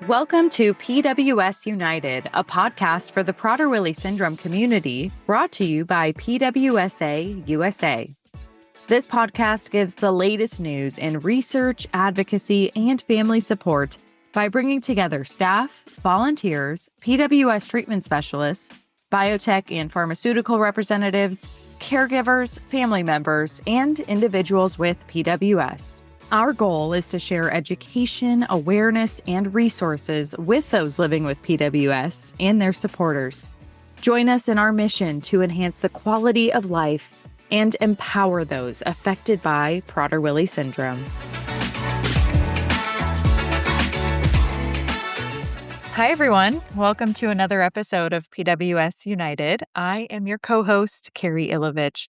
Welcome to PWS United, a podcast for the Prader-Willi syndrome community, brought to you by PWSA USA. This podcast gives the latest news in research, advocacy, and family support by bringing together staff, volunteers, PWS treatment specialists, biotech and pharmaceutical representatives, caregivers, family members, and individuals with PWS. Our goal is to share education, awareness, and resources with those living with PWS and their supporters. Join us in our mission to enhance the quality of life and empower those affected by Prader-Willi syndrome. Hi, everyone. Welcome to another episode of PWS United. I am your co-host, Carrie Ilovich.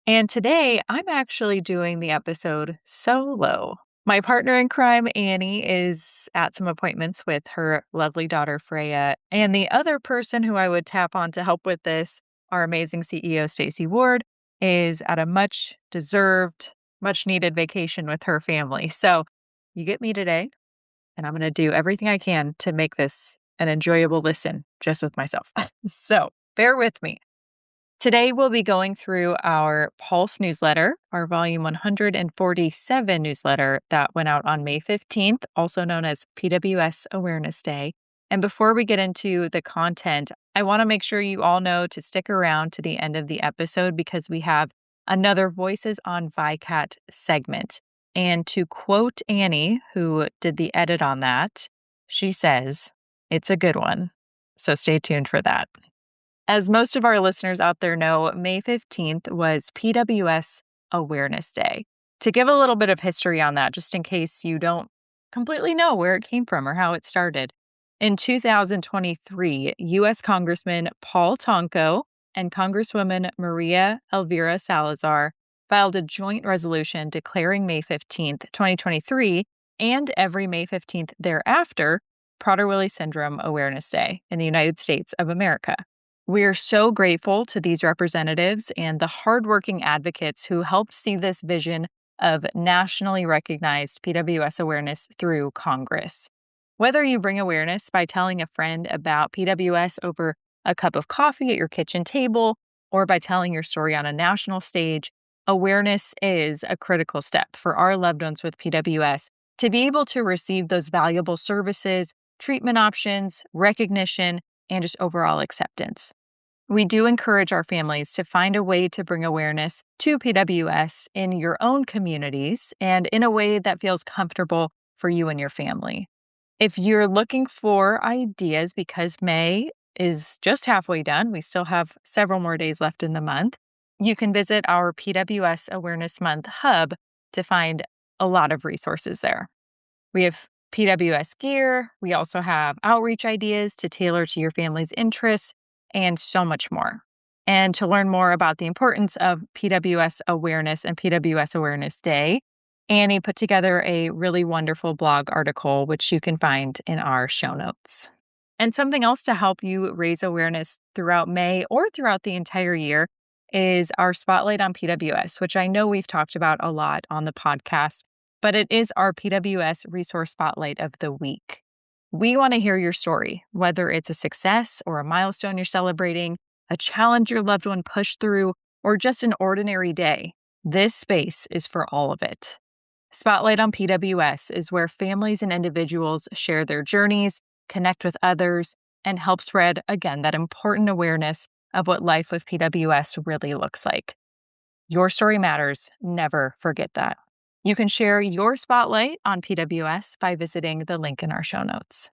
And today, I'm actually doing the episode solo. My partner in crime, Annie, is at some appointments with her lovely daughter, Freya. And the other person who I would tap on to help with this, our amazing CEO, Stacey Ward, is at a much-deserved, much-needed vacation with her family. So you get me today, and I'm going to do everything I can to make this an enjoyable listen just with myself. So bear with me. Today, we'll be going through our Pulse newsletter, our volume 147 newsletter that went out on May 15th, also known as PWS Awareness Day. And before we get into the content, I want to make sure you all know to stick around to the end of the episode because we have another Voices on VYKAT segment. And to quote Annie, who did the edit on that, she says, "It's a good one." So stay tuned for that. As most of our listeners out there know, May 15th was PWS Awareness Day. To give a little bit of history on that, just in case you don't completely know where it came from or how it started. In 2023, U.S. Congressman Paul Tonko and Congresswoman Maria Elvira Salazar filed a joint resolution declaring May 15th, 2023, and every May 15th thereafter, Prader-Willi Syndrome Awareness Day in the United States of America. We are so grateful to these representatives and the hardworking advocates who helped see this vision of nationally recognized PWS awareness through Congress. Whether you bring awareness by telling a friend about PWS over a cup of coffee at your kitchen table, or by telling your story on a national stage, awareness is a critical step for our loved ones with PWS to be able to receive those valuable services, treatment options, recognition, and just overall acceptance. We do encourage our families to find a way to bring awareness to PWS in your own communities and in a way that feels comfortable for you and your family. If you're looking for ideas, because May is just halfway done, we still have several more days left in the month, you can visit our PWS Awareness Month hub to find a lot of resources there. We have PWS gear. We also have outreach ideas to tailor to your family's interests and so much more. And to learn more about the importance of PWS awareness and PWS Awareness Day, Annie put together a really wonderful blog article, which you can find in our show notes. And something else to help you raise awareness throughout May or throughout the entire year is our Spotlight on PWS, which I know we've talked about a lot on the podcast, but it is our PWS Resource Spotlight of the week. We want to hear your story, whether it's a success or a milestone you're celebrating, a challenge your loved one pushed through, or just an ordinary day. This space is for all of it. Spotlight on PWS is where families and individuals share their journeys, connect with others, and help spread, again, that important awareness of what life with PWS really looks like. Your story matters. Never forget that. You can share your spotlight on PWS by visiting the link in our show notes.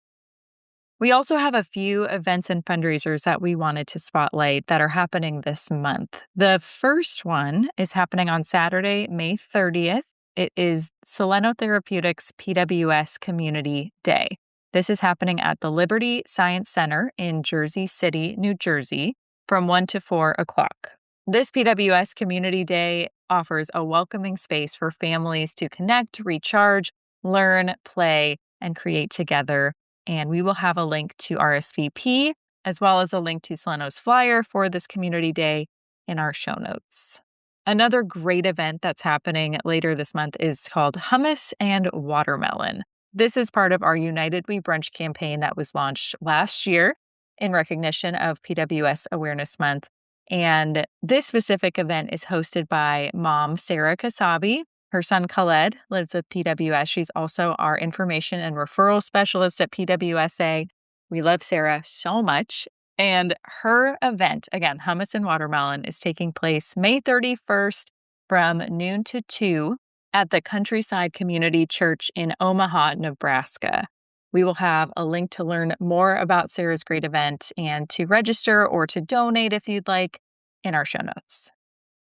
We also have a few events and fundraisers that we wanted to spotlight that are happening this month. The first one is happening on Saturday, May 30th. It is Soleno Therapeutics PWS Community Day. This is happening at the Liberty Science Center in Jersey City, New Jersey, from 1 to 4 o'clock. This PWS Community Day offers a welcoming space for families to connect, recharge, learn, play, and create together. And we will have a link to RSVP, as well as a link to Soleno's flyer for this community day in our show notes. Another great event that's happening later this month is called Hummus and Watermelon. This is part of our United We Brunch campaign that was launched last year in recognition of PWS Awareness Month. And this specific event is hosted by mom, Sarah Kasabi. Her son, Khaled, lives with PWS. She's also our information and referral specialist at PWSA. We love Sarah so much. And her event, again, Hummus and Watermelon, is taking place May 31st from noon to 2 at the Countryside Community Church in Omaha, Nebraska. We will have a link to learn more about Sarah's great event and to register or to donate if you'd like in our show notes.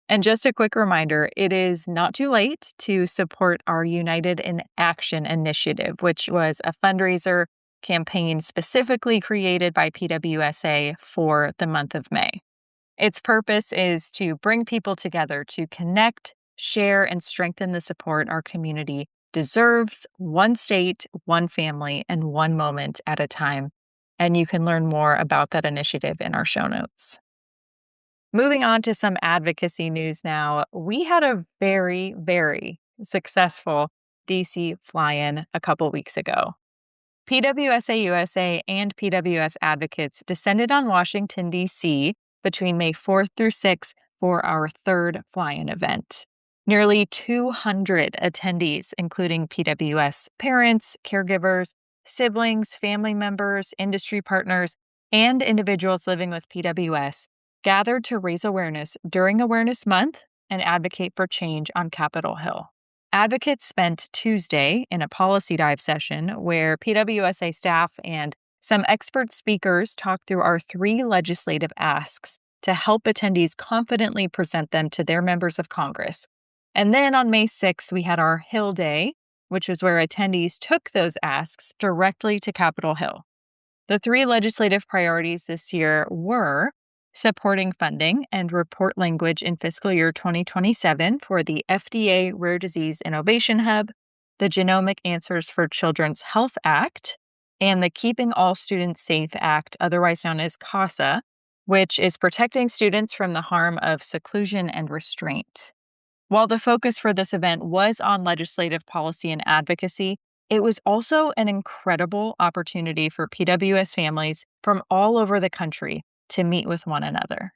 And just a quick reminder, it is not too late to support our United in Action initiative, which was a fundraiser campaign specifically created by PWSA for the month of May. Its purpose is to bring people together to connect, share, and strengthen the support our community deserves, one state, one family, and one moment at a time. And you can learn more about that initiative in our show notes. Moving on to some advocacy news now, we had a very, very successful DC fly-in a couple weeks ago. PWSA USA and PWS advocates descended on Washington, D.C. between May 4th through 6th for our third fly-in event. Nearly 200 attendees, including PWS parents, caregivers, siblings, family members, industry partners, and individuals living with PWS, gathered to raise awareness during Awareness Month and advocate for change on Capitol Hill. Advocates spent Tuesday in a policy dive session where PWSA staff and some expert speakers talked through our 3 legislative asks to help attendees confidently present them to their members of Congress. And then on May 6th, we had our Hill Day, which was where attendees took those asks directly to Capitol Hill. The 3 legislative priorities this year were supporting funding and report language in fiscal year 2027 for the FDA Rare Disease Innovation Hub, the Genomic Answers for Children's Health Act, and the Keeping All Students Safe Act, otherwise known as CASA, which is protecting students from the harm of seclusion and restraint. While the focus for this event was on legislative policy and advocacy, it was also an incredible opportunity for PWS families from all over the country to meet with one another.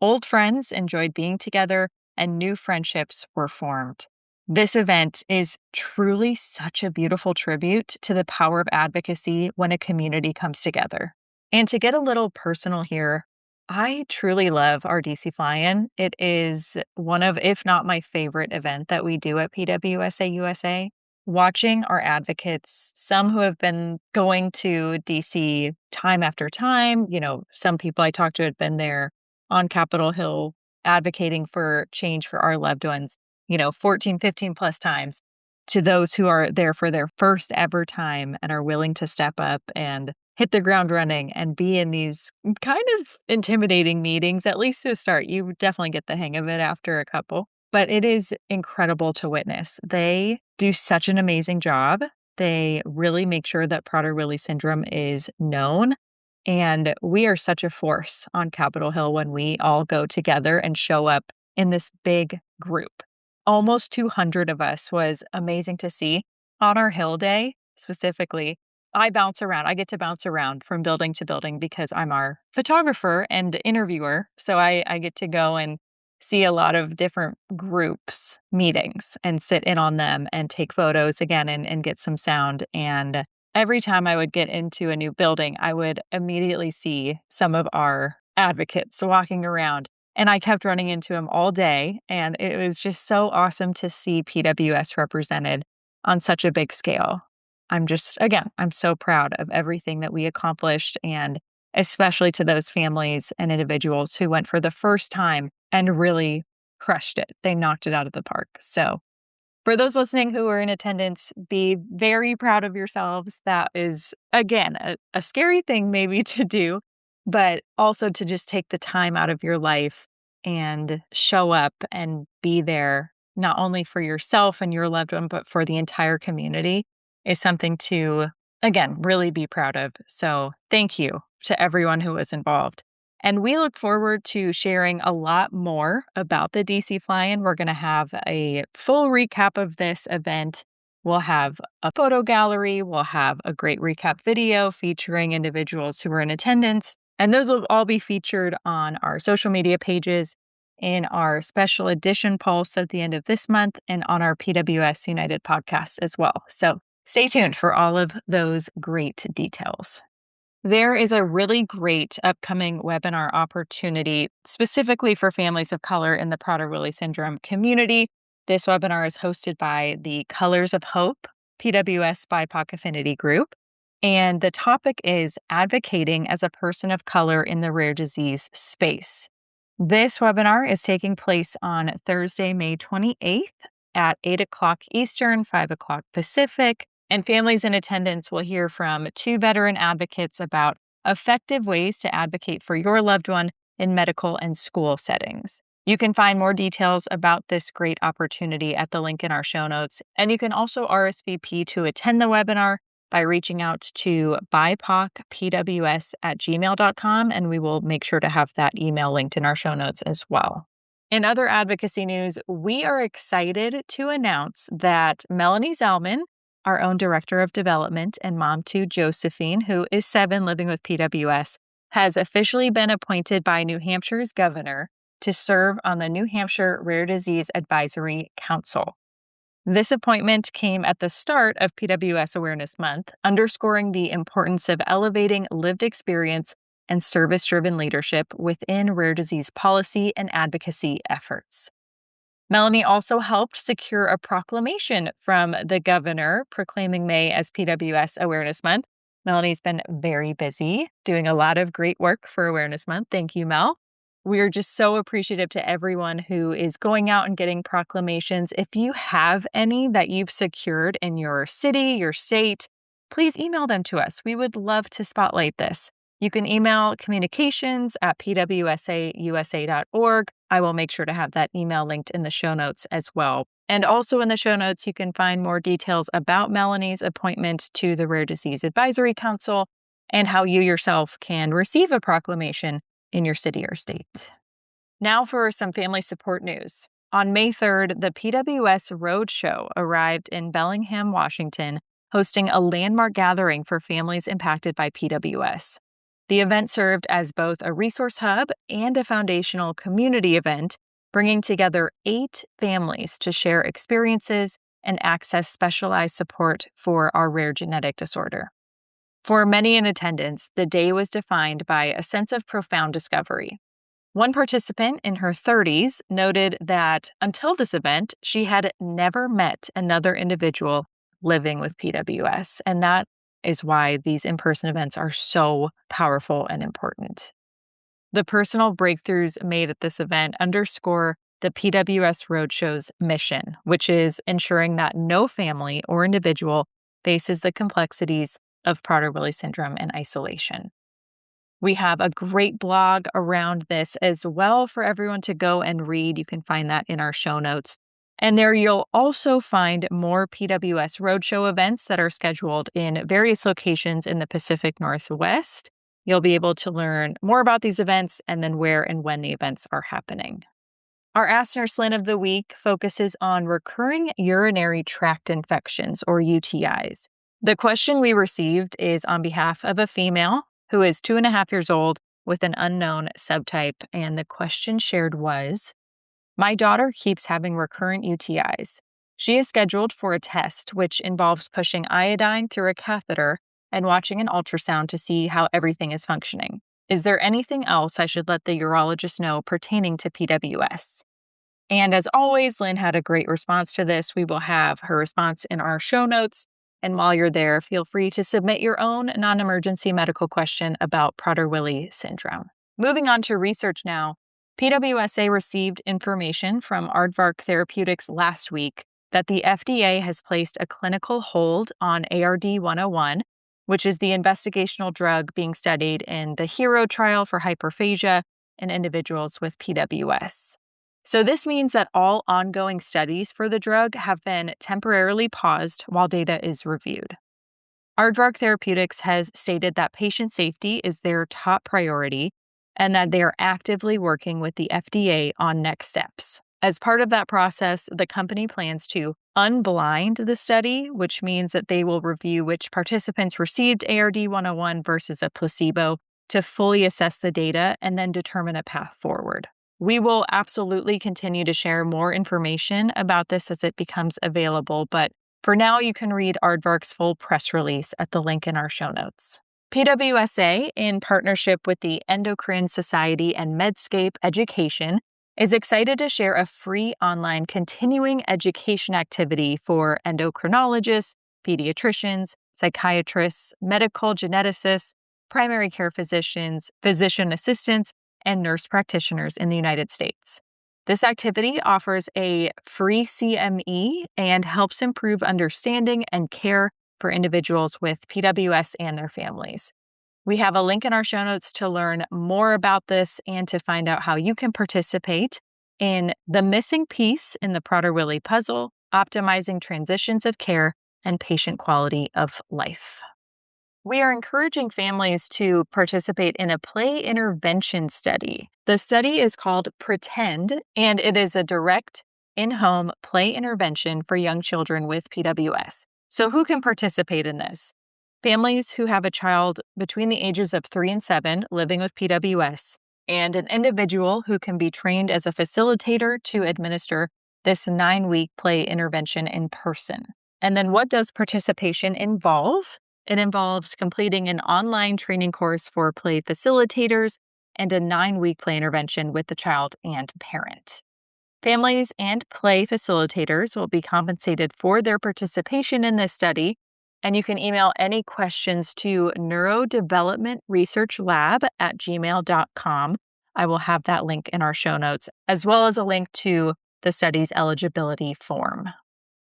Old friends enjoyed being together and new friendships were formed. This event is truly such a beautiful tribute to the power of advocacy when a community comes together. And to get a little personal here, I truly love our DC Fly-In. It is one of, if not my favorite event that we do at PWSA USA. Watching our advocates, some who have been going to DC time after time, some people I talked to had been there on Capitol Hill advocating for change for our loved ones, 14, 15 plus times, to those who are there for their first ever time and are willing to step up and hit the ground running and be in these kind of intimidating meetings, at least to start. You definitely get the hang of it after a couple. But it is incredible to witness. They do such an amazing job. They really make sure that Prader-Willi syndrome is known. And we are such a force on Capitol Hill when we all go together and show up in this big group. Almost 200 of us was amazing to see. On our Hill Day, specifically, I bounce around. I get to bounce around from building to building because I'm our photographer and interviewer. So I get to go and see a lot of different groups meetings and sit in on them and take photos again and get some sound. And every time I would get into a new building, I would immediately see some of our advocates walking around. And I kept running into them all day. And it was just so awesome to see PWS represented on such a big scale. I'm so proud of everything that we accomplished, and especially to those families and individuals who went for the first time and really crushed it. They knocked it out of the park. So for those listening who are in attendance, be very proud of yourselves. That is, again, a scary thing maybe to do, but also to just take the time out of your life and show up and be there, not only for yourself and your loved one, but for the entire community, is something to, again, really be proud of. So thank you to everyone who was involved. And we look forward to sharing a lot more about the DC Fly-In. We're going to have a full recap of this event We'll have a photo gallery. We'll have a great recap video featuring individuals who were in attendance. And those will all be featured on our social media pages, in our special edition pulse at the end of this month, and on our PWS United podcast as well. So stay tuned for all of those great details. There is a really great upcoming webinar opportunity specifically for families of color in the Prader-Willi syndrome community. This webinar is hosted by the Colors of Hope PWS BIPOC Affinity Group, and the topic is advocating as a person of color in the rare disease space. This webinar is taking place on Thursday, May 28th at 8 o'clock Eastern, 5 o'clock Pacific. And families in attendance will hear from 2 veteran advocates about effective ways to advocate for your loved one in medical and school settings. You can find more details about this great opportunity at the link in our show notes. And you can also RSVP to attend the webinar by reaching out to bipocpws@gmail.com, and we will make sure to have that email linked in our show notes as well. In other advocacy news, we are excited to announce that Melanie Zellman, our own Director of Development, and mom to Josephine, who is 7 living with PWS, has officially been appointed by New Hampshire's governor to serve on the New Hampshire Rare Disease Advisory Council. This appointment came at the start of PWS Awareness Month, underscoring the importance of elevating lived experience and service-driven leadership within rare disease policy and advocacy efforts. Melanie also helped secure a proclamation from the governor proclaiming May as PWS Awareness Month. Melanie's been very busy doing a lot of great work for Awareness Month. Thank you, Mel. We are just so appreciative to everyone who is going out and getting proclamations. If you have any that you've secured in your city, your state, please email them to us. We would love to spotlight this. You can email communications@pwsausa.org. I will make sure to have that email linked in the show notes as well. And also in the show notes, you can find more details about Melanie's appointment to the Rare Disease Advisory Council and how you yourself can receive a proclamation in your city or state. Now for some family support news. On May 3rd, the PWS Roadshow arrived in Bellingham, Washington, hosting a landmark gathering for families impacted by PWS. The event served as both a resource hub and a foundational community event, bringing together 8 families to share experiences and access specialized support for our rare genetic disorder. For many in attendance, the day was defined by a sense of profound discovery. One participant in her 30s noted that until this event, she had never met another individual living with PWS, and that is why these in-person events are so powerful and important. The personal breakthroughs made at this event underscore the PWS Roadshow's mission, which is ensuring that no family or individual faces the complexities of Prader-Willi syndrome in isolation. We have a great blog around this as well for everyone to go and read. You can find that in our show notes. And there you'll also find more PWS Roadshow events that are scheduled in various locations in the Pacific Northwest. You'll be able to learn more about these events and then where and when the events are happening. Our Ask Nurse Lynn of the week focuses on recurring urinary tract infections, or UTIs. The question we received is on behalf of a female who is 2.5 years old with an unknown subtype, and the question shared was, "My daughter keeps having recurrent UTIs. She is scheduled for a test which involves pushing iodine through a catheter and watching an ultrasound to see how everything is functioning. Is there anything else I should let the urologist know pertaining to PWS?" And as always, Lynn had a great response to this. We will have her response in our show notes. And while you're there, feel free to submit your own non-emergency medical question about Prader-Willi syndrome. Moving on to research now, PWSA received information from Aardvark Therapeutics last week that the FDA has placed a clinical hold on ARD-101, which is the investigational drug being studied in the HERO trial for hyperphagia in individuals with PWS. So this means that all ongoing studies for the drug have been temporarily paused while data is reviewed. Aardvark Therapeutics has stated that patient safety is their top priority and that they are actively working with the FDA on next steps. As part of that process, the company plans to unblind the study, which means that they will review which participants received ARD 101 versus a placebo to fully assess the data and then determine a path forward. We will absolutely continue to share more information about this as it becomes available, but for now, you can read Aardvark's full press release at the link in our show notes. PWSA, in partnership with the Endocrine Society and Medscape Education, is excited to share a free online continuing education activity for endocrinologists, pediatricians, psychiatrists, medical geneticists, primary care physicians, physician assistants, and nurse practitioners in the United States. This activity offers a free CME and helps improve understanding and care for individuals with PWS and their families. We have a link in our show notes to learn more about this and to find out how you can participate in the missing piece in the Prader-Willi puzzle, optimizing transitions of care and patient quality of life. We are encouraging families to participate in a play intervention study. The study is called Pretend, and it is a direct in-home play intervention for young children with PWS. So who can participate in this? Families who have a child between the ages of 3 and 7 living with PWS, and an individual who can be trained as a facilitator to administer this 9-week play intervention in person. And then what does participation involve? It involves completing an online training course for play facilitators and a 9-week play intervention with the child and parent. Families and play facilitators will be compensated for their participation in this study, and you can email any questions to neurodevelopmentresearchlab@gmail.com. I will have that link in our show notes, as well as a link to the study's eligibility form.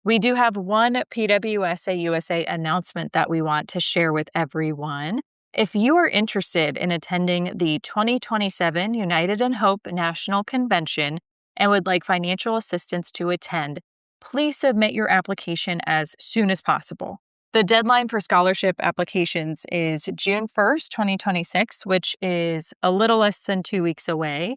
We do have one PWSA USA announcement that we want to share with everyone. If you are interested in attending the 2027 United in Hope National Convention and would like financial assistance to attend, please submit your application as soon as possible. The deadline for scholarship applications is June 1st, 2026, which is a little less than 2 weeks away.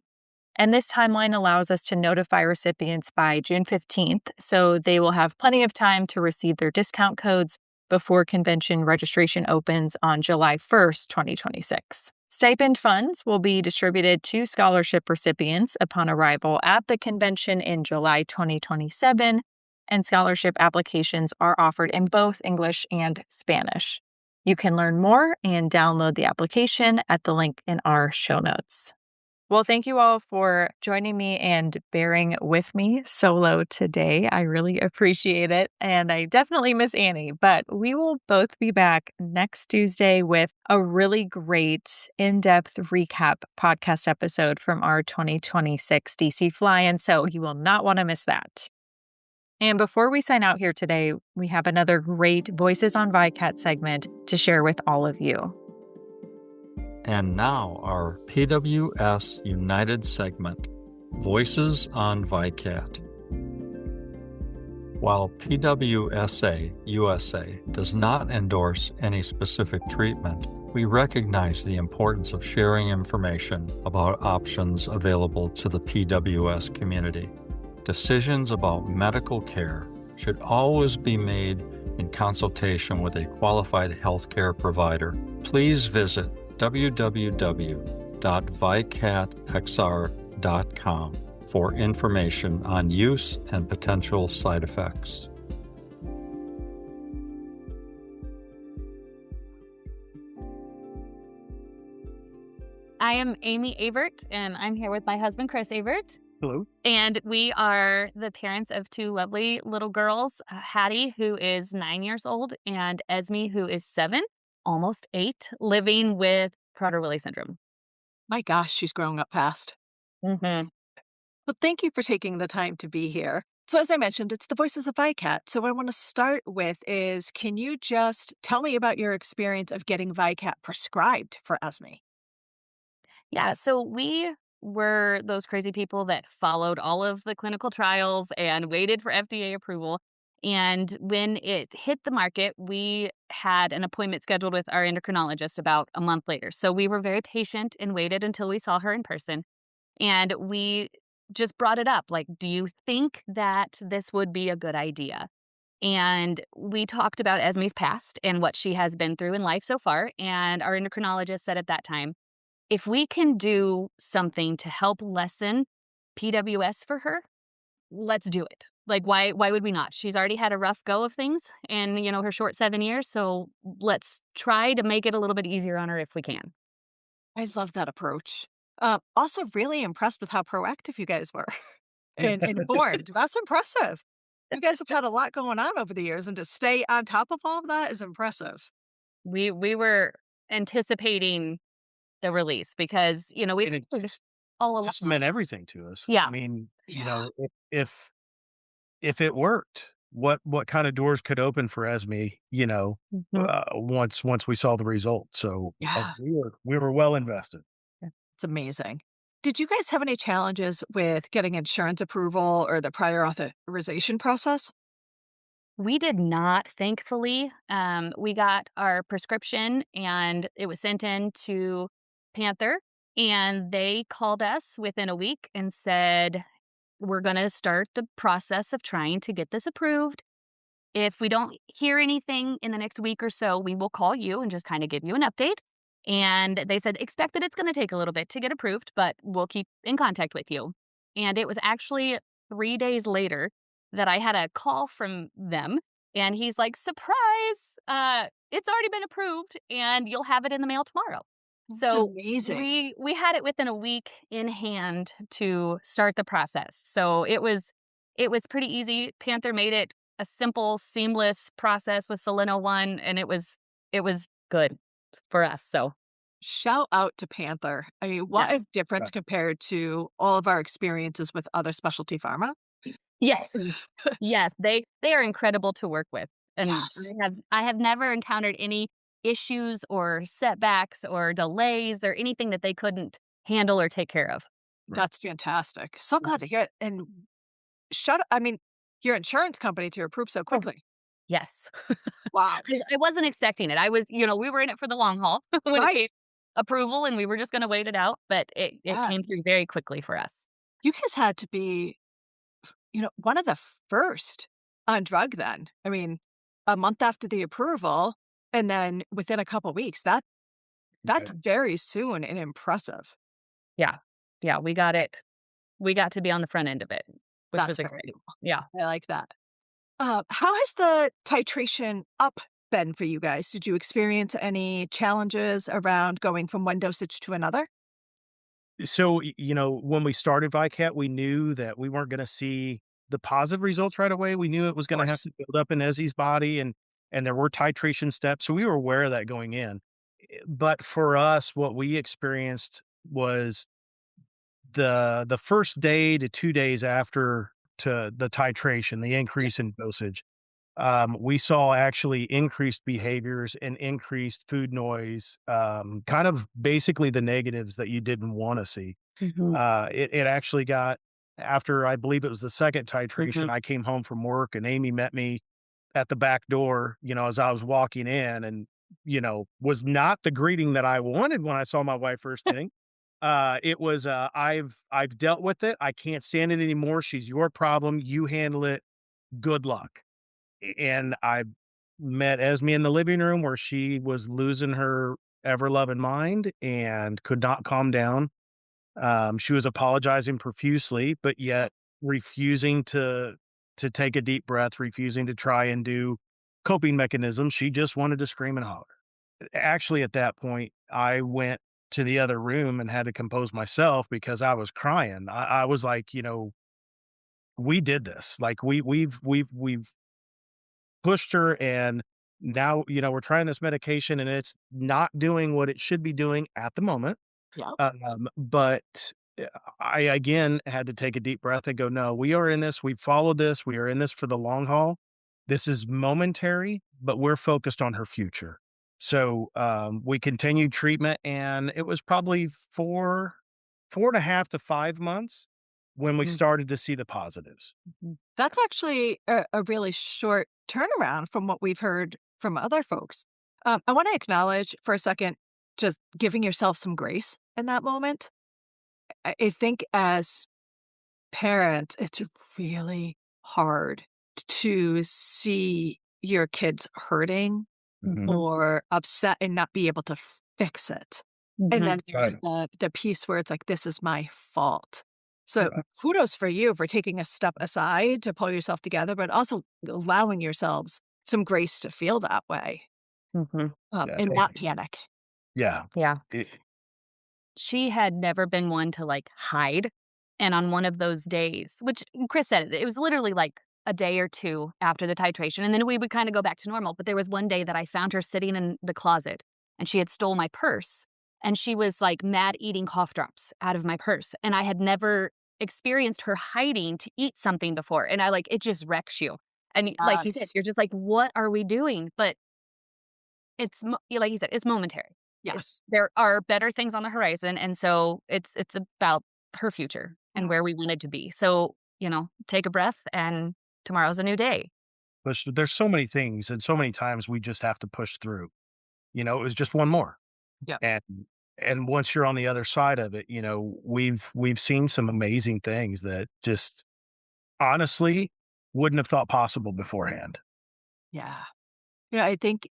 And this timeline allows us to notify recipients by June 15th, so they will have plenty of time to receive their discount codes before convention registration opens on July 1st, 2026. Stipend funds will be distributed to scholarship recipients upon arrival at the convention in July 2027, and scholarship applications are offered in both English and Spanish. You can learn more and download the application at the link in our show notes. Well, thank you all for joining me and bearing with me solo today. I really appreciate it. And I definitely miss Annie, but we will both be back next Tuesday with a really great in-depth recap podcast episode from our 2026 DC Fly-In. So you will not want to miss that. And before we sign out here today, we have another great Voices on VYKAT segment to share with all of you. And now our PWS United segment, Voices on VYKAT. While PWSA USA does not endorse any specific treatment, we recognize the importance of sharing information about options available to the PWS community. Decisions about medical care should always be made in consultation with a qualified healthcare provider. Please visit www.vykatxr.com for information on use and potential side effects. I am Amy Avert, and I'm here with my husband, Chris Avert. Hello. And we are the parents of 2 lovely little girls, Hattie, who is 9 years old, and Esme, who is 7, almost 8, living with Prader-Willi syndrome. My gosh, she's growing up fast. Mm-hmm. Well, thank you for taking the time to be here. So as I mentioned, it's the Voices of VYKAT. So what I want to start with is, can you just tell me about your experience of getting VYKAT prescribed for Esme? Yeah, so we were those crazy people that followed all of the clinical trials and waited for FDA approval. And when it hit the market, we had an appointment scheduled with our endocrinologist about a month later. So we were very patient and waited until we saw her in person. And we just brought it up. Like, do you think that this would be a good idea? And we talked about Esme's past and what she has been through in life so far. And our endocrinologist said at that time, if we can do something to help lessen PWS for her, let's do it. Like, why would we not? She's already had a rough go of things in, her short 7 years. So let's try to make it a little bit easier on her if we can. I love that approach. Also really impressed with how proactive you guys were and informed. That's impressive. You guys have had a lot going on over the years, and to stay on top of all of that is impressive. We were anticipating the release because, we And it all just along. meant everything to us. Yeah. I mean, Yeah. if it worked, what kind of doors could open for Esme, Mhm. once we saw the result. So, Yeah. we were well invested. It's amazing. Did you guys have any challenges with getting insurance approval or the prior authorization process? We did not, thankfully. We got our prescription and it was sent in to Panther, and they called us within a week and said, we're going to start the process of trying to get this approved. If we don't hear anything in the next week or so, we will call you and just kind of give you an update. And they said, expect that it's going to take a little bit to get approved, but we'll keep in contact with you. And it was actually 3 days later that I had a call from them. And he's like, surprise, it's already been approved and you'll have it in the mail tomorrow. It's So amazing. we had it within a week in hand to start the process. So it was pretty easy. Panther made it a simple, seamless process with Soleno One, and it was good for us. So Shout out to Panther. I mean, what a yes, difference compared to all of our experiences with other specialty pharma. yes, yes. They are incredible to work with, and Yes. I have never encountered any issues or setbacks or delays or anything that they couldn't handle or take care of. Right. That's fantastic. So glad to hear it. And I mean, your insurance company to approve so Oh, quickly. yes. Wow. I wasn't expecting it. I was, we were in it for the long haul when it Right. came approval, and we were just going to wait it out. But it Yeah. came through very quickly for us. You guys had to be, one of the first on drug then. I mean, a month after the approval and then within a couple weeks. That's Right. very soon and impressive. Yeah, yeah, we got it. We got to be on the front end of it, which That's was very exciting. cool. Yeah. I like that. How has the titration up been for you guys? Did you experience any challenges around going from one dosage to another? So, when we started VYKAT, we knew that we weren't gonna see the positive results right away. We knew it was Of gonna have course. to build up in Ezzy's body, and there were titration steps, so we were aware of that going in. But for us, what we experienced was the first day to 2 days after to the titration, the Yeah. increase in dosage, we saw actually increased behaviors and increased food noise, kind of basically the negatives that you didn't wanna see. Mhm, It actually got after I believe it was the second titration, mhm, I came home from work and Amy met me at the back door, as I was walking in and, was not the greeting that I wanted when I saw my wife first thing. It was, I've dealt with it. I can't stand it anymore. She's your problem. You handle it. Good luck. And I met Esme in the living room where she was losing her ever loving mind and could not calm down. She was apologizing profusely, but yet refusing to take a deep breath, refusing to try and do coping mechanisms. She just wanted to scream and holler. Actually, at that point, I went to the other room and had to compose myself because I was crying. I was like, we did this. Like we've pushed her and now, we're trying this medication and it's not doing what it should be doing at the moment. Yeah. But I again had to take a deep breath and go, no, we are in this. We followed this. We are in this for the long haul. This is momentary, but we're focused on her future. So we continued treatment, and it was probably 4.5 to 5 months when we Mhm. started to see the positives. That's actually a really short turnaround from what we've heard from other folks. I want to acknowledge for a second just giving yourself some grace in that moment. I think as parents, it's really hard to see your kids hurting Mhm. or upset and not be able to fix it. And Mhm. then there's Right. the piece where it's like, "This is my fault." So, Right. kudos for you for taking a step aside to pull yourself together, but also allowing yourselves some grace to feel that way, Mhm. Yeah. and not panic. Yeah. Yeah. It She had never been one to, like, hide, and on one of those days which Chris said it was literally, like, a day or 2 after the titration, and then we would kinda go back to normal, but there was one day that I found her sitting in the closet, and she had stole my purse, and she was, like, mad eating cough drops out of my purse, and I had never experienced her hiding to eat something before, and it just wrecks you, and like you said, Yes. you're just like, "What are we doing?" But like you said, it's momentary. Yes. There are better things on the horizon, and so it's about her future and Mm. where we wanted to be. So, take a breath, and tomorrow's a new day. but there's so many things and so many times we just have to push through. It was just one more. Yeah. And once you're on the other side of it, we've seen some amazing things that just honestly wouldn't have thought possible beforehand. Yeah. I think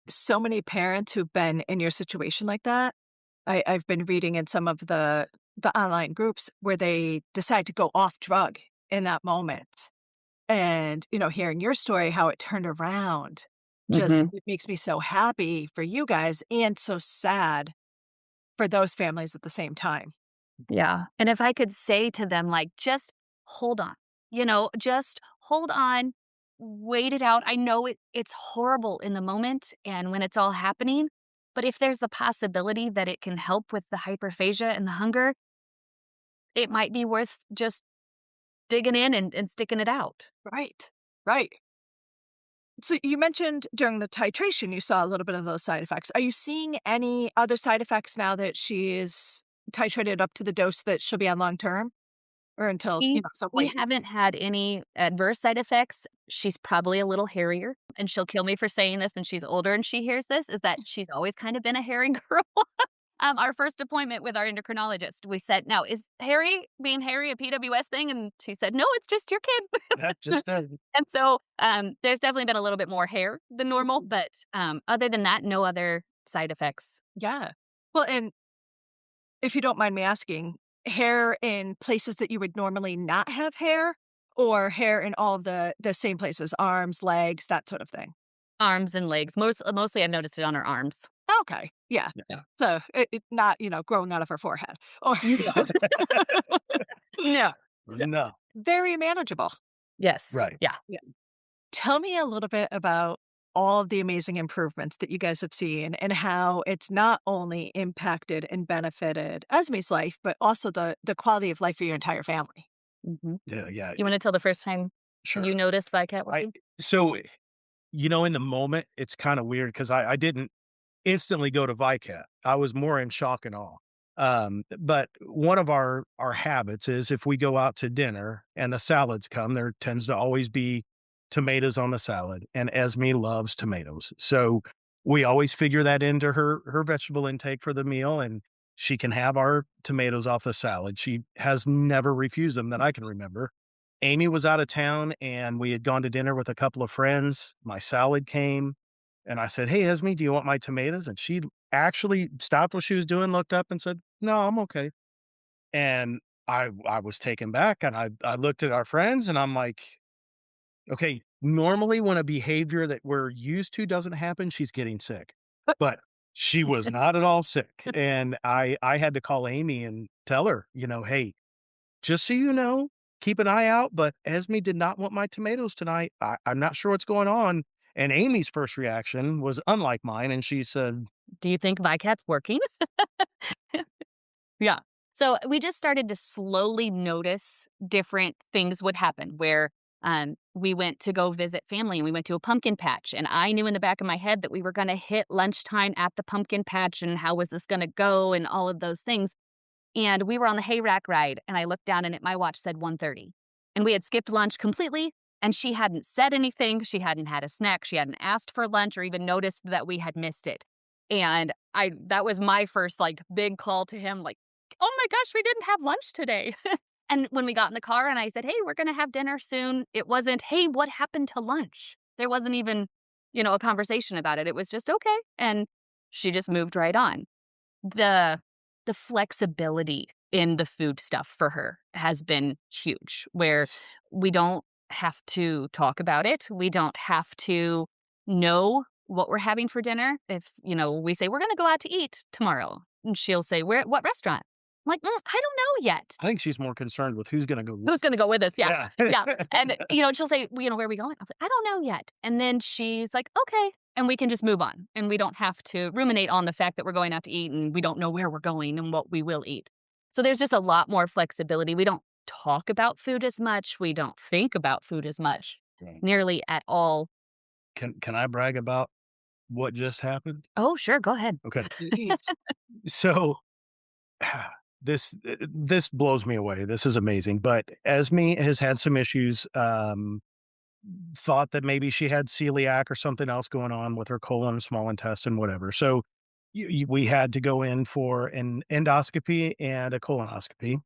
so many parents who've been in your situation like that, I've been reading in some of the online groups where they decide to go off drug in that moment. And, hearing your story, how it turned around, just Mhm. it makes me so happy for you guys and so sad for those families at the same time. Yeah, and if I could say to them, like, "Just hold on," "Just hold on, wait it out." I know it's horrible in the moment and when it's all happening, but if there's the possibility that it can help with the hyperphagia and the hunger, it might be worth just digging in and sticking it out. Right. Right. So you mentioned during the titration you saw a little bit of those side effects. Are you seeing any other side effects now that she is titrated up to the dose that she'll be on long term or until, We some we weight? haven't had any adverse side effects. She's probably a little hairier, and she'll kill me for saying this when she's older and she hears this, is that she's always kind of been a hairy girl. Our first appointment with our endocrinologist, we said, "Now, is being hairy a PWS thing?" And she said, "No, it's just your kid." Yeah, just And so, there's definitely been a little bit more hair than normal, but, other than that, no other side effects. Yeah. Well, and if you don't mind me asking, hair in places that you would normally not have hair or hair in all of the same places, arms, legs, that sort of thing? Arms and legs. Mostly, I've noticed it on her arms. Okay. Yeah. Yeah. So it not, growing out of her forehead or No. No. yeah, no. very manageable. Yes. Right. Yeah. Yeah. Tell me a little bit about all of the amazing improvements that you guys have seen and how it's not only impacted and benefited Esme's life, but also the quality of life for your entire family. Mhm. Yeah, yeah. You wanna tell the first time you Sure. noticed VYKAT I working? so in the moment it's kind of weird because I didn't instantly go to VICAT. I was more in shock and awe. But one of our habits is if we go out to dinner and the salads come, there tends to always be tomatoes on the salad, and Esme loves tomatoes. So we always figure that into her vegetable intake for the meal, and she can have our tomatoes off the salad. She has never refused them that I can remember. Amy was out of town and we had gone to dinner with a couple of friends. My salad came and I said, "Hey, Esme, do you want my tomatoes?" And she actually stopped what she was doing, looked up and said, "No, I'm okay." And I was taken back and I looked at our friends and I'm like, "Okay, normally when a behavior that we're used to doesn't happen, she's getting sick." But she was not at all sick. And I had to call Amy and tell her, "Hey, just so you know, keep an eye out, but Esme did not want my tomatoes tonight. I'm not sure what's going on." And Amy's first reaction was unlike mine, and she said, Do you think VYKAT's working? Yeah. So we just started to slowly notice different things would happen where we went to go visit family and we went to a pumpkin patch. And I knew in the back of my head that we were going to hit lunchtime at the pumpkin patch and how was this going to go and all of those things. And we were on the hay rack ride and I looked down and my watch said 1:30. And we had skipped lunch completely and she hadn't said anything. She hadn't had a snack. She hadn't asked for lunch or even noticed that we had missed it. And that was my first big call to him, like, "Oh my gosh, we didn't have lunch today." And when we got in the car and I said, "Hey, we're gonna have dinner soon," it wasn't, "Hey, what happened to lunch?" There wasn't even, a conversation about it. It was just, "Okay," and she just moved right on. The the flexibility in the food stuff for her has been huge, where we don't have to talk about it. We don't have to know what we're having for dinner. If, we say, "We're gonna go out to eat tomorrow," and she'll say, "Where what restaurant?" I'm like, "I don't know yet." I think she's more concerned with who's gonna go Who's gonna go with us? Yeah. Yeah. Yeah. And, she'll say, "Well, where are we going?" I was like, "I don't know yet." And then she's like, "Okay." And we can just move on. And we don't have to ruminate on the fact that we're going out to eat and we don't know where we're going and what we will eat. So there's just a lot more flexibility. We don't talk about food as much. We don't think about food as much, Right. nearly at all. Can I brag about what just happened? Oh, sure. Go ahead. Okay. Please. So this blows me away. This is amazing. But Esme has had some issues. Thought that maybe she had celiac or something else going on with her colon, small intestine, whatever. So we had to go in for an endoscopy and a colonoscopy.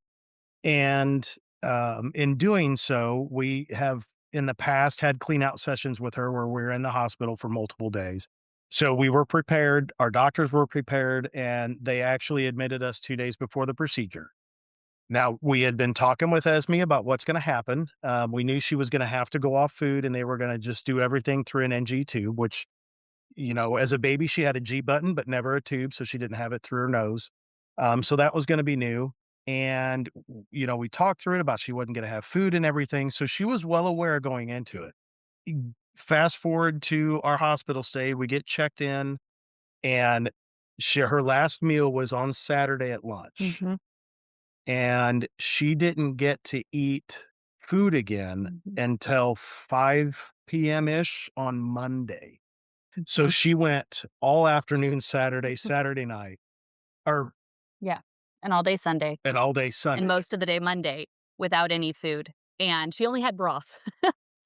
And in doing so, we have in the past had clean out sessions with her where we're in the hospital for multiple days. So we were prepared, our doctors were prepared, and they actually admitted us 2 days before the procedure. Now, we had been talking with Esme about what's going to happen. We knew she was going to have to go off food and they were going to just do everything through an NG tube, which, as a baby, she had a G button, but never a tube. So she didn't have it through her nose. So that was going to be new. And, we talked through it about she wasn't going to have food and everything. So she was well aware going into it. Fast forward to our hospital stay, we get checked in and her last meal was on Saturday at lunch Mhm. and she didn't get to eat food again Mhm. until 5 PM ish on Monday. So Mhm. she went all afternoon Saturday, Saturday night, or Yeah. And all day Sunday and all day and Sunday. most of the day Monday without any food. And she only had broth.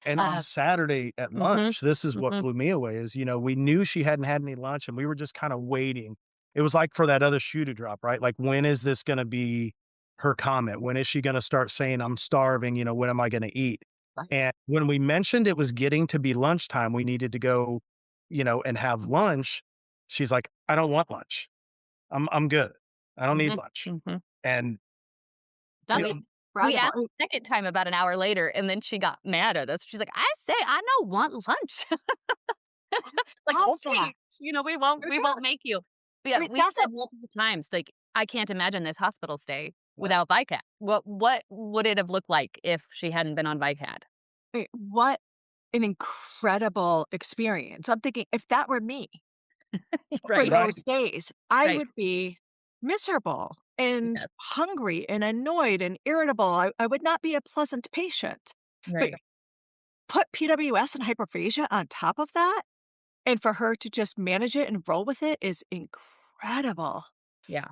And on Uh, Saturday at mhm. lunch, this is what Mhm. blew me away is, we knew she hadn't had any lunch and we were just kind of waiting. It was like for that other shoe to drop, right? Like, when is this going to be her comment? When is she going to start saying, I'm starving? When am I going to eat? Right. And when we mentioned it was getting to be lunchtime, we needed to go, and have lunch. She's like, I don't want lunch. I'm good. I don't need Mhm. lunch. Mhm. And And That's it's we asked incredible. the second time about an hour later, and then she got mad at us. She's like, "I say I don't want lunch." Like, Love that. "Okay, we won't make you." But I yeah, mean, we that's a said multiple times, like, "I can't imagine this hospital stay without VYKAT." What would it have looked like if she hadn't been on VYKAT? what an incredible experience. I'm thinking if that were me for Right, right. those days, I right. would be miserable and Yes, hungry and annoyed and irritable. I would not be a pleasant patient. But right. put PWS and hyperphagia on top of that, and for her to just manage it and roll with it is incredible. Yeah.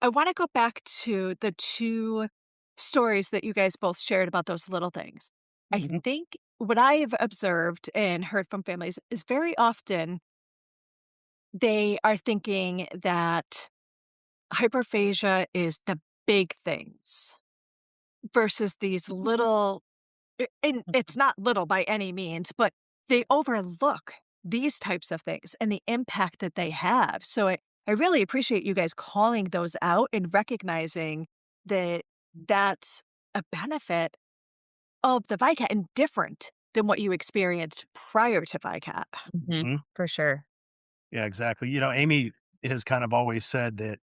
I want to go back to the two stories that you guys both shared about those little things. I Mhm. think what I've observed and heard from families is very often they are thinking that hyperphagia is the big things versus these little, and it's Mhm. not little by any means, but they overlook these types of things and the impact that they have. So I really appreciate you guys calling those out and recognizing that that's a benefit of the VICAT and different than what you experienced prior to VICAT. Mhm. Mhm. For sure. Yeah, exactly. Amy has kind of always said that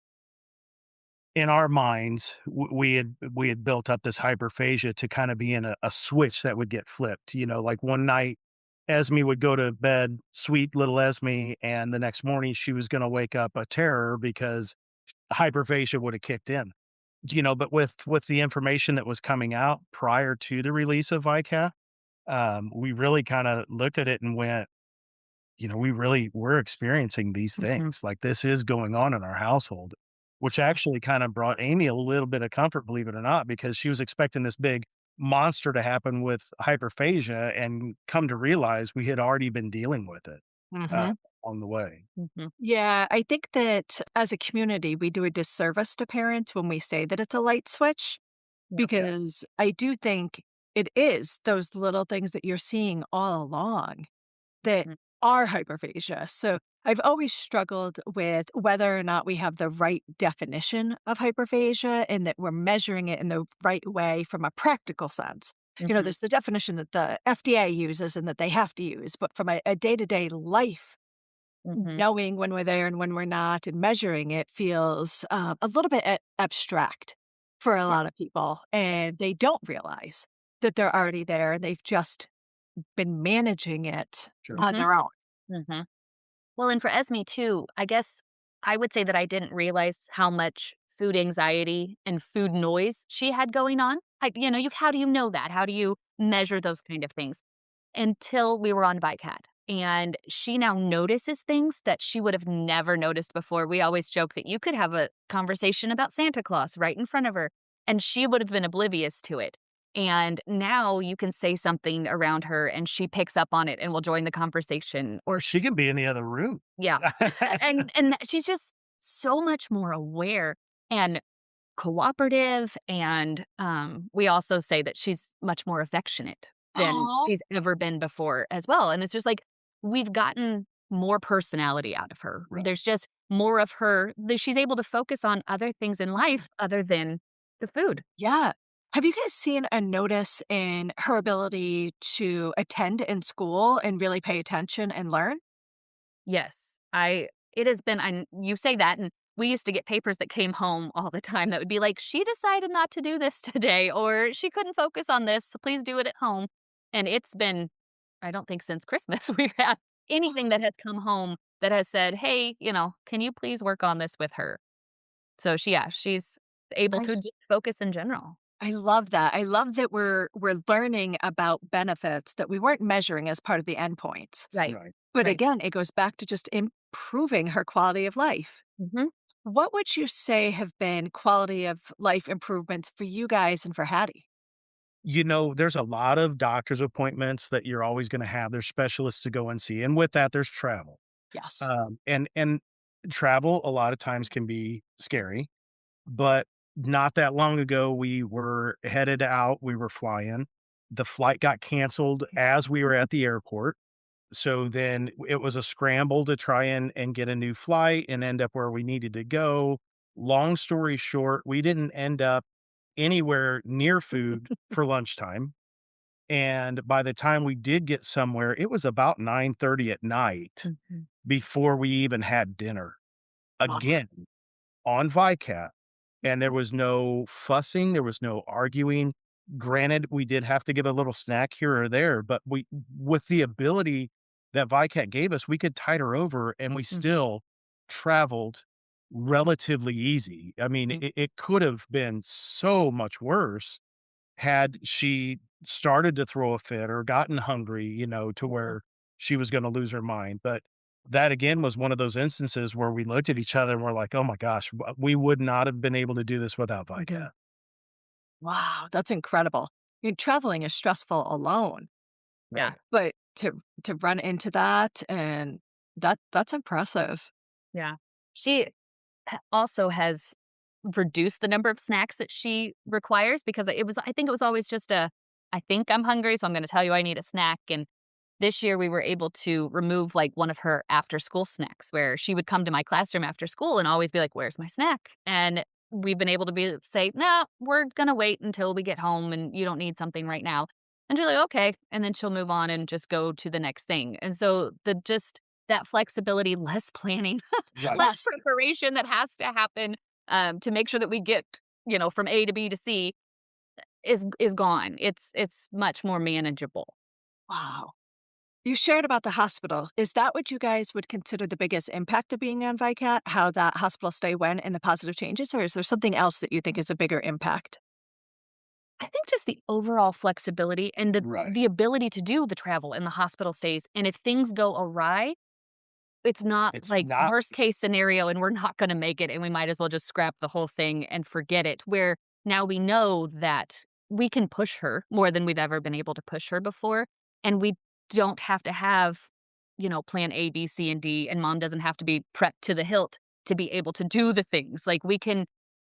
in our minds, we had built up this hyperphagia to kind of be in a switch that would get flipped. Like one night, Esme would go to bed, sweet little Esme, and the next morning she was going to wake up a terror because hyperphagia would have kicked in. But with the information that was coming out prior to the release of VICAT, we really kind of looked at it and went, we're experiencing these Mhm. things. Like, this is going on in our household, which actually kind of brought Amy a little bit of comfort, believe it or not, because she was expecting this big monster to happen with hyperphagia and come to realize we had already been dealing with it uh, Mhm. on the way. Mhm. Yeah, I think that as a community, we do a disservice to parents when we say that it's a light switch because I do think it is those little things that you're seeing all along that Mm, are hyperphagia. So I've always struggled with whether or not we have the right definition of hyperphagia and that we're measuring it in the right way from a practical sense. mhm, There's the definition that the FDA uses and that they have to use, but from a day-to-day life, mhm. knowing when we're there and when we're not and measuring it feels a little bit abstract for a Yeah. lot of people. And they don't realize that they're already there. They've just been managing it on Mhm, their own. mhm. Well, and for Esme too, I guess I would say that I didn't realize how much food anxiety and food noise she had going on. How do you know that? How do you measure those kind of things? Until we were on VYKAT. And she now notices things that she would have never noticed before. We always joke that you could have a conversation about Santa Claus right in front of her, and she would have been oblivious to it. And now you can say something around her and she picks up on it and will join the conversation. Or she can be in the other room. Yeah. And she's just so much more aware and cooperative, and we also say that she's much more affectionate than Oh, she's ever been before as well, and it's just like we've gotten more personality out of her. Right. There's just more of her that she's able to focus on other things in life other than the food. yeah. Have you guys seen a notice in her ability to attend in school and really pay attention and learn? Yes, I it has been and you say that, and we used to get papers that came home all the time that would be like, "She decided not to do this today," or "She couldn't focus on this, so please do it at home." And it's been I don't think since Christmas we've had anything that has come home that has said, "Hey, can you please work on this with her?" So she's able I to just focus in general. I love that. I love that we're learning about benefits that we weren't measuring as part of the endpoints. Right, Right. But right. again, it goes back to just improving her quality of life. Mhm. What would you say have been quality of life improvements for you guys and for Hattie? There's a lot of doctor's appointments that you're always gonna have. There's specialists to go and see, and with that, there's travel. Yes. And travel a lot of times can be scary, but not that long ago, we were headed out, we were flying. The flight got canceled as we were at the airport. So then it was a scramble to try and get a new flight and end up where we needed to go. Long story short, we didn't end up anywhere near food for lunchtime. And by the time we did get somewhere, it was about 9:30 at night Mhm. before we even had dinner. Ugh. Again, on VICAT, and there was no fussing, there was no arguing. Granted, we did have to give a little snack here or there, but we with the ability that VICAT gave us, we could tide her over and we Mhm. still traveled relatively easy. I mean, Mhm. it could have been so much worse had she started to throw a fit or gotten hungry, to where she was gonna lose her mind, but that again was one of those instances where we looked at each other and we're like, "Oh my gosh, we would not have been able to do this without Mhm. VICAT." Wow, that's incredible. Traveling is stressful alone, Yeah, Right. but to run into that and that's impressive. yeah. She also has reduced the number of snacks that she requires because I think it was always just I think I'm hungry, so I'm gonna tell you I need a snack, and this year we were able to remove, like, one of her after school snacks where she would come to my classroom after school and always be like, "Where's my snack?" And we've been able to say, "No, we're gonna wait until we get home, and you don't need something right now." And she's like, "Okay," and then she'll move on and just go to the next thing, and so that flexibility, less planning, Right. less Yes. preparation that has to happen, to make sure that we get, from A to B to C is gone. It's much more manageable. Wow. You shared about the hospital. Is that what you guys would consider the biggest impact of being on VICAT? How that hospital stay went and the positive changes? Or is there something else that you think is a bigger impact? I think just the overall flexibility and the Right. the ability to do the travel and the hospital stays, and if things go awry, it's not It's like not worst case scenario and we're not gonna make it and we might as well just scrap the whole thing and forget it, where now we know that we can push her more than we've ever been able to push her before, and we don't have to have, plan A, B, C, and D, and mom doesn't have to be prepped to the hilt to be able to do the things. Like, we can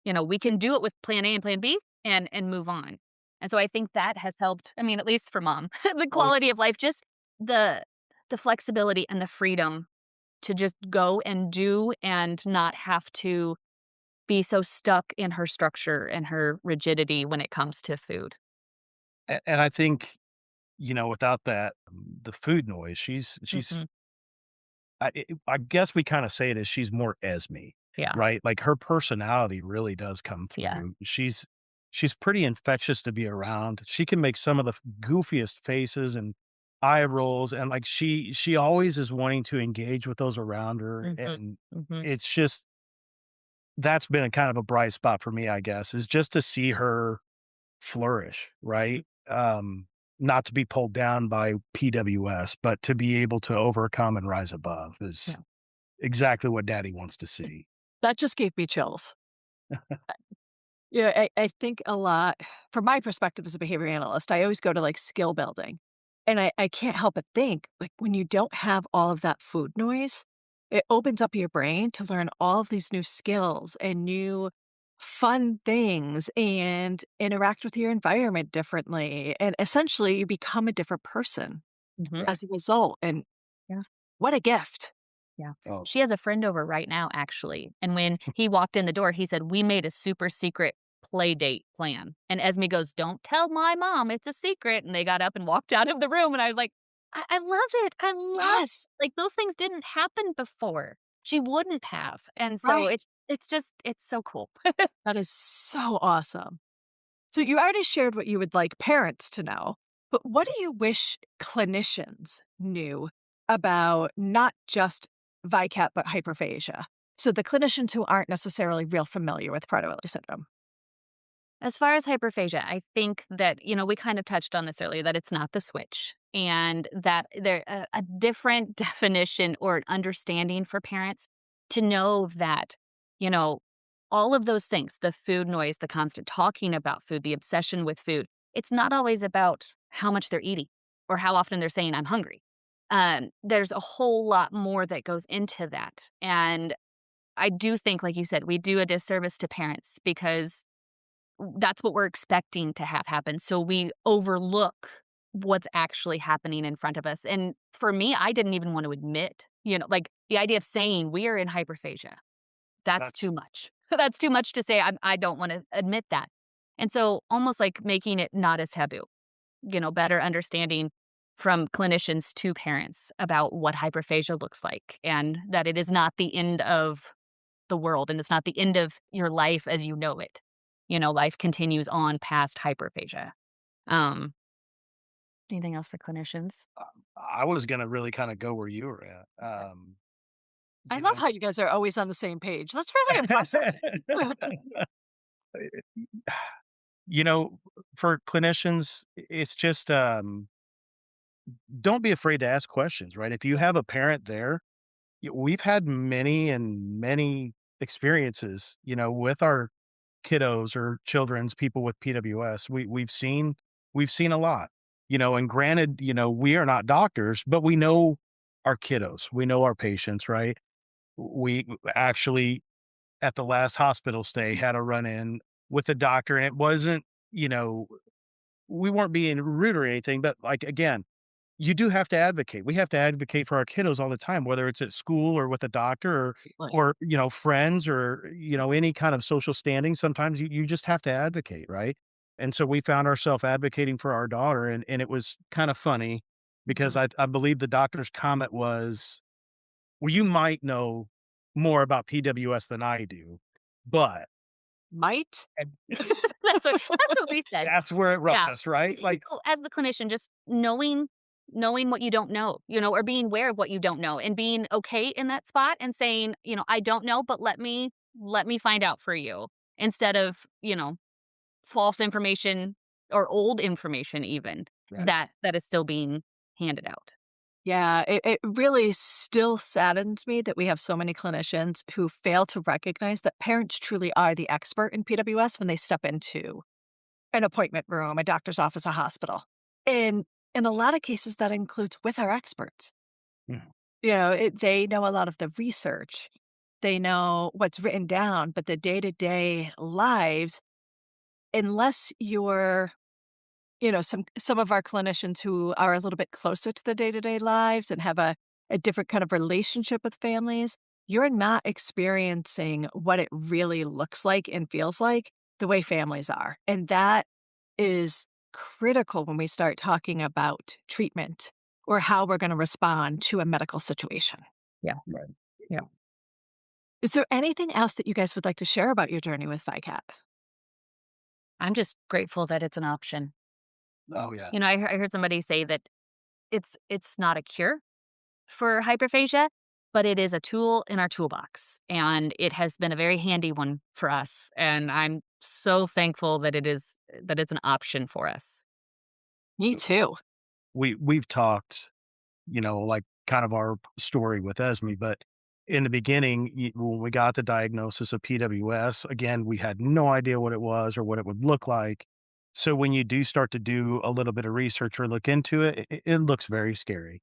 do it with plan A and plan B, and move on. And so I think that has helped, I mean, at least for mom, the Oh, quality of life, just the the flexibility and the freedom to just go and do and not have to be so stuck in her structure and her rigidity when it comes to food. and I think, without that, the food noise, she's Mhm. I guess we kinda say it as she's more Esme, Yeah. right? Like, her personality really does come Yeah. through. She's pretty infectious to be around. She can make some of the goofiest faces and eye rolls, and, like, she always is wanting to engage with those around her, Mhm. and Mhm. it's just that's been a kind of a bright spot for me, I guess, is just to see her flourish, right? Not to be pulled down by PWS, but to be able to overcome and rise above is Yeah. exactly what daddy wants to see. That just gave me chills. Yeah, I think a lot from my perspective as a behavior analyst, I always go to, like, skill building, and I can't help but think, like, when you don't have all of that food noise, it opens up your brain to learn all of these new skills and new fun things and interact with your environment differently, and essentially, you become a different person Mhm. Right. as a result, and Yeah. what a gift. Yeah. Oh, She has a friend over right now, actually, and when he walked in the door, he said, "We made a super secret play date plan." And Esme goes, "Don't tell my mom, it's a secret." And they got up and walked out of the room, and I was like, I love it. I love, Yes, like, those things didn't happen before. She wouldn't have, and so right. it's just it's so cool. That is so awesome. So you already shared what you would like parents to know, but what do you wish clinicians knew about not just VYKAT, but hyperphagia? So the clinicians who aren't necessarily real familiar with Prader-Willi syndrome. As far as hyperphagia, I think that, we kind of touched on this earlier, that it's not the switch and that there a different definition or an understanding for parents to know that, you know, all of those things, the food noise, the constant talking about food, the obsession with food, it's not always about how much they're eating or how often they're saying I'm hungry. There's a whole lot more that goes into that. And I do think, like you said, we do a disservice to parents because that's what we're expecting to have happen, so we overlook what's actually happening in front of us, and for me, I didn't even want to admit, like, the idea of saying we're in hyperphagia, that's that's too much. That's too much to say, I don't wanna admit that, and so almost like making it not as taboo, better understanding from clinicians to parents about what hyperphagia looks like, and that it is not the end of the world, and it's not the end of your life as you know it. Life continues on past hyperphagia. Um, Anything else for clinicians? I was gonna really kinda go where you were at. I You love know how you guys are always on the same page. That's really impressive. You know, for clinicians, it's just, don't be afraid to ask questions, right? If you have a parent there, we've had many and many experiences, with our kiddos or children's people with PWS. We've seen a lot, and granted, we are not doctors, but we know our kiddos, we know our patients, right? We actually at the last hospital stay had a run in with a doctor, and it wasn't, you know, we weren't being rude or anything, but like again, you do have to advocate. We have to advocate for our kiddos all the time, whether it's at school or with a doctor or Like, friends or any kind of social standing. Sometimes you just have to advocate, right? And so we found ourselves advocating for our daughter, and it was kind of funny because mhm. I believe the doctor's comment was, "Well, you might know more about PWS than I do, but." Might? And That's what we said. that's where it Yeah. runs, right? Like, So, as the clinician, just knowing what you don't know, or being aware of what you don't know and being okay in that spot and saying, "I don't know, but let me find out for you," instead of, false information or old information even right. that is still being handed out. Yeah, it really still saddens me that we have so many clinicians who fail to recognize that parents truly are the expert in PWS when they step into an appointment room, a doctor's office, a hospital. And in a lot of cases, that includes with our experts. Mhm. They know a lot of the research, they know what's written down, but the day to day lives, unless you're, some of our clinicians who are a little bit closer to the day-to-day lives and have a different kind of relationship with families, you're not experiencing what it really looks like and feels like the way families are. And that is critical when we start talking about treatment or how we're going to respond to a medical situation. Yeah. Right. Yeah. Is there anything else that you guys would like to share about your journey with VYKAT? I'm just grateful that it's an option. Oh, yeah. I heard somebody say that it's not a cure for hyperphagia, but it is a tool in our toolbox, and it has been a very handy one for us. And I'm so thankful that it's an option for us. Me too. We've talked, like kind of our story with Esme, but in the beginning, when we got the diagnosis of PWS, again, we had no idea what it was or what it would look like. So when you do start to do a little bit of research or look into it, it looks very scary.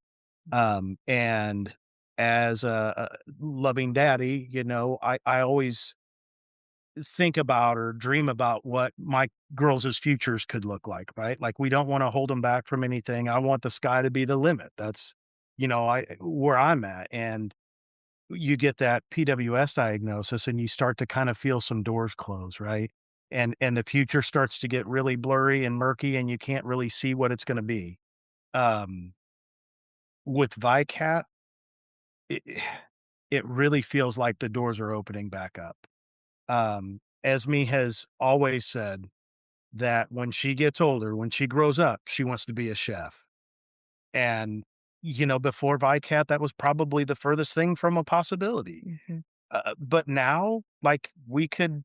And as a loving daddy, I always think about or dream about what my girls' futures could look like, right? Like we don't want to hold them back from anything. I want the sky to be the limit. That's, where I'm at. And you get that PWS diagnosis and you start to kind of feel some doors close, right? And the future starts to get really blurry and murky and you can't really see what it's going to be. Um, with VYKAT, it, it really feels like the doors are opening back up. Esme has always said that when she gets older, when she grows up, she wants to be a chef. And, before VYKAT, that was probably the furthest thing from a possibility. Mhm. But now, like we could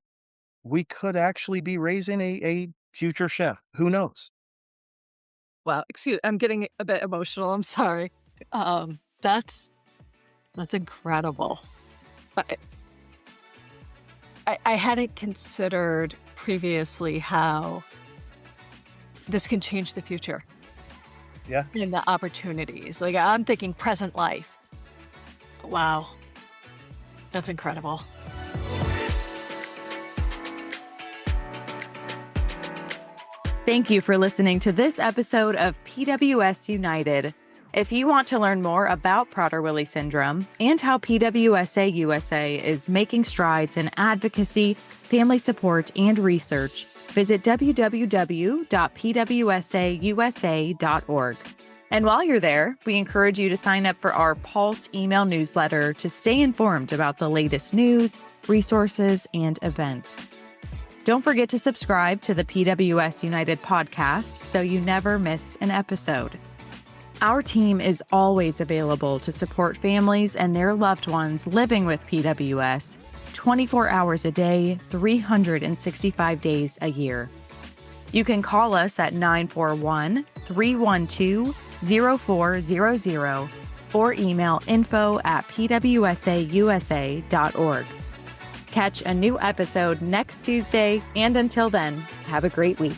actually be raising a future chef. Who knows? Well, I'm getting a bit emotional. I'm sorry. That's incredible. I hadn't considered previously how this can change the future. Yeah. And the opportunities. Like I'm thinking present life. Wow. That's incredible. Thank you for listening to this episode of PWS United. If you want to learn more about Prader-Willi syndrome and how PWSA USA is making strides in advocacy, family support, and research, visit www.pwsausa.org. And while you're there, we encourage you to sign up for our Pulse email newsletter to stay informed about the latest news, resources, and events. Don't forget to subscribe to the PWS United podcast so you never miss an episode. Our team is always available to support families and their loved ones living with PWS 24 hours a day, 365 days a year. You can call us at 941-312-0400 or email info@pwsausa.org. Catch a new episode next Tuesday, and until then, have a great week.